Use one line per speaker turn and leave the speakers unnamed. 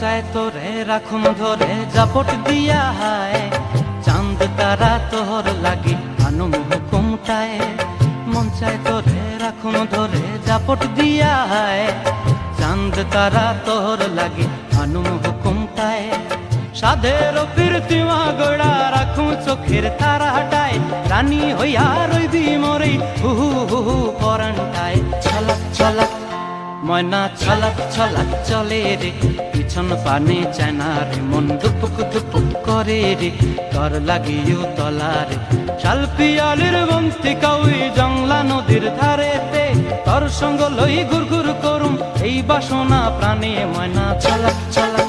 চায় তোরে রাখুন ধরে জাপট দিয়া হায়, চাঁদ তারা তোর লাগি আনুম হুকুমটায়। মন চায় তোরে রাখুন ধরে জাপট দিয়া হায়, চাঁদ তারা তোর লাগি আনুম হুকুমটায়। সাধের প্রীতিমা গোড়া রাখুন চোখের তারা হাটায়, রানী হইয়া রইবি মোরে হুহু হুহু পরান্টায়। ছলাক ছলাক ময়না ছলাক ছলাক চলে রে, পিছন পানে চায়না রে, মন দুপুক দুপুক করে রে, তর লাগিও তলারে। শালপিয়ালির বন্তি কাউই জংলা নদীর ধারেতে, তর সঙ্গ লই ঘুর ঘুর করুম এই বাসনা প্রাণে। ময়না ছলাক ছলাক